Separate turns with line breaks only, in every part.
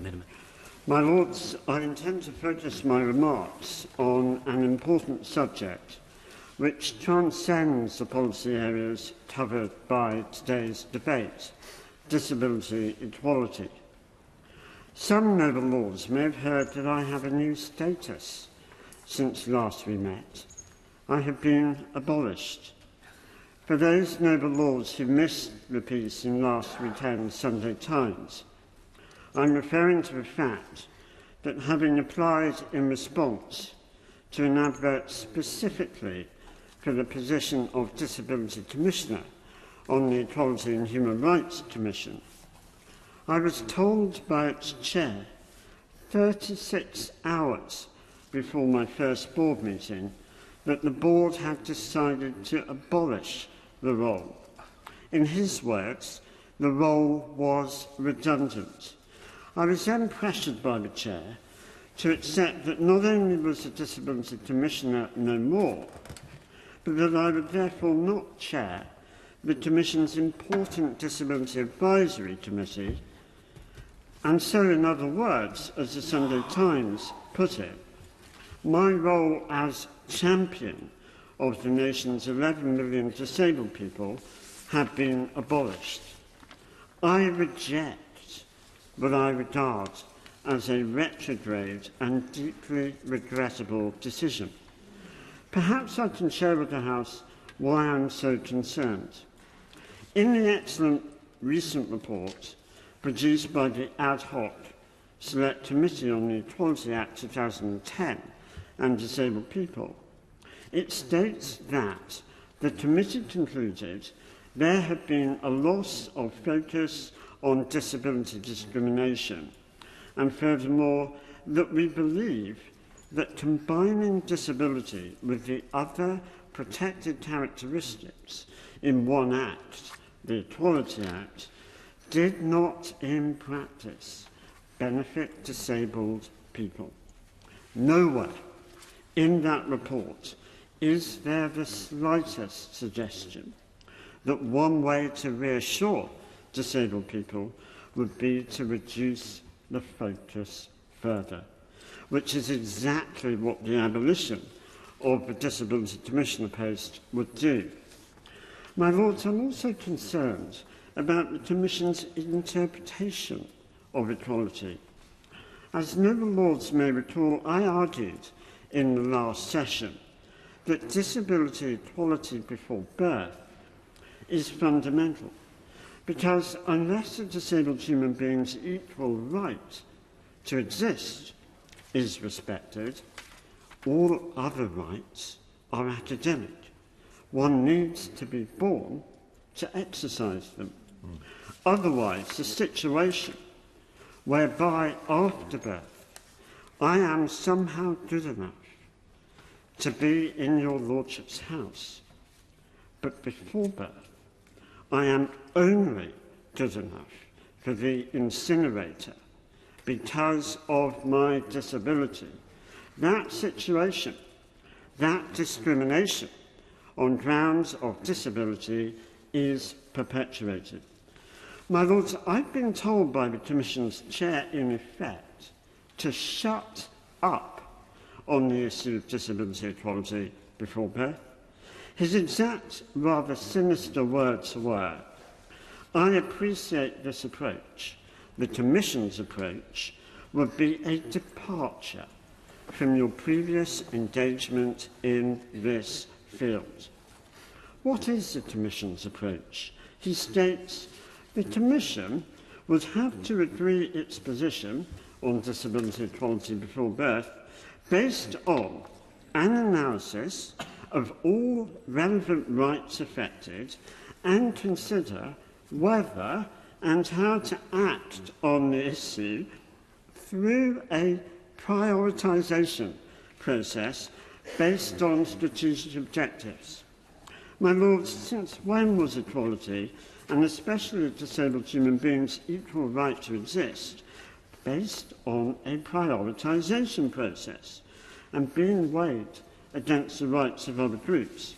amendment.
My Lords, I intend to focus my remarks on an important subject which transcends the policy areas covered by today's debate: disability equality. Some noble lords may have heard that I have a new status since last we met. I have been abolished. For those noble lords who missed the piece in last weekend's Sunday Times, I'm referring to the fact that, having applied in response to an advert specifically for the position of Disability Commissioner on the Equality and Human Rights Commission, I was told by its chair 36 hours before my first board meeting that the board had decided to abolish the role. In his words, the role was redundant. I was then pressured by the chair to accept that not only was the Disability Commissioner no more, but that I would therefore not chair the Commission's important Disability Advisory Committee, and so, in other words, as the Sunday Times put it, my role as champion of the nation's 11 million disabled people had been abolished. I reject what I regard as a retrograde and deeply regrettable decision. Perhaps I can share with the House why I'm so concerned. In the excellent recent report produced by the Ad Hoc Select Committee on the Equality Act 2010 and Disabled People, it states that the committee concluded there had been a loss of focus on disability discrimination, and furthermore that we believe that combining disability with the other protected characteristics in one act, the Equality Act, did not in practice benefit disabled people. Nowhere in that report is there the slightest suggestion that one way to reassure disabled people would be to reduce the focus further, which is exactly what the abolition of the Disability Commissioner post would do. My Lords, I'm also concerned about the Commission's interpretation of equality. As noble Lords may recall, I argued in the last session that disability equality before birth is fundamental, because unless a disabled human being's equal right to exist is respected, all other rights are academic. One needs to be born to exercise them. Otherwise, the situation whereby after birth I am somehow good enough to be in your Lordship's house, but before birth I am only good enough for the incinerator because of my disability, that situation, that discrimination on grounds of disability is perpetuated. My Lords, I've been told by the Commission's chair, in effect, to shut up on the issue of disability equality before birth. His exact, rather sinister words were, "I appreciate this approach. The Commission's approach would be a departure from your previous engagement in this field." What is the Commission's approach? He states, the Commission would have to agree its position on disability equality before birth based on an analysis of all relevant rights affected and consider whether and how to act on the issue through a prioritisation process based on strategic objectives. My Lords, since when was equality, and especially disabled human beings' equal right to exist, based on a prioritisation process and being weighed against the rights of other groups?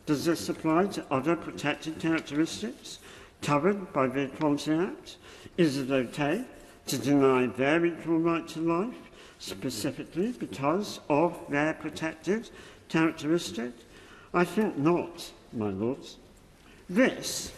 Does this apply to other protected characteristics covered by the Equality Act? Is it okay to deny their equal right to life, specifically because of their protected characteristic? I think not, my lords. This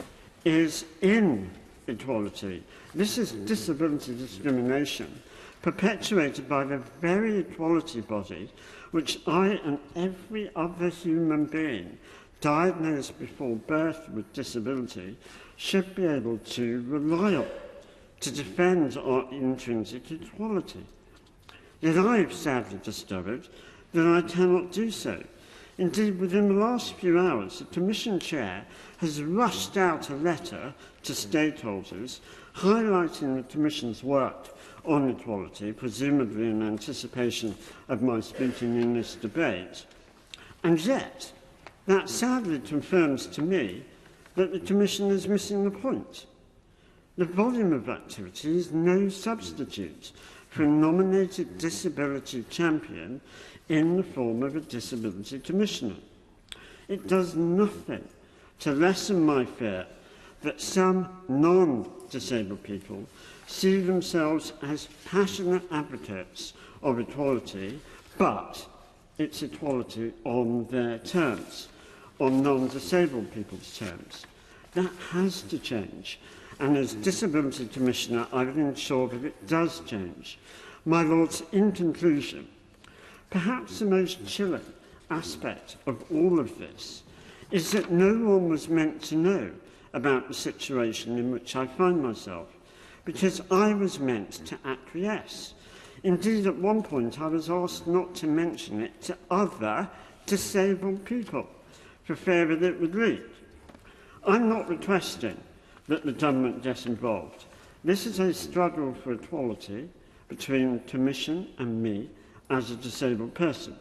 is inequality. This is disability discrimination, perpetuated by the very equality body which I and every other human being diagnosed before birth with disability should be able to rely on to defend our intrinsic equality. Yet I have sadly discovered that I cannot do so. Indeed, within the last few hours, the Commission Chair has rushed out a letter to stakeholders highlighting the Commission's work on equality, presumably in anticipation of my speaking in this debate. And yet, that sadly confirms to me that the Commission is missing the point. The volume of activity is no substitute for a nominated disability champion in the form of a disability commissioner. It does nothing to lessen my fear that some non-disabled people see themselves as passionate advocates of equality, but it's equality on their terms, on non-disabled people's terms. That has to change, and as Disability Commissioner, I will ensure that it does change. My Lords, in conclusion, perhaps the most chilling aspect of all of this is that no one was meant to know about the situation in which I find myself, because I was meant to acquiesce. Indeed, at one point I was asked not to mention it to other disabled people for fear that it would leak. I'm not requesting that the government get involved. This is a struggle for equality between the Commission and me as a disabled person.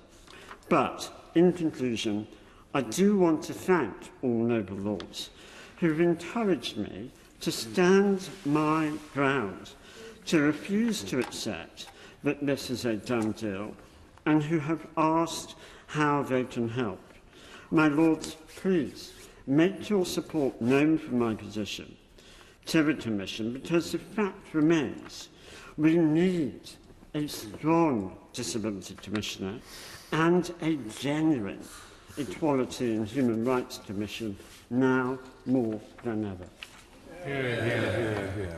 But, in conclusion, I do want to thank all noble lords who have encouraged me to stand my ground, to refuse to accept that this is a done deal, and who have asked how they can help. My lords, please make your support known for my position to the Commission, because the fact remains we need a strong Disability Commissioner and a genuine Equality and Human Rights Commission now more than ever.
Hear, hear, hear, hear.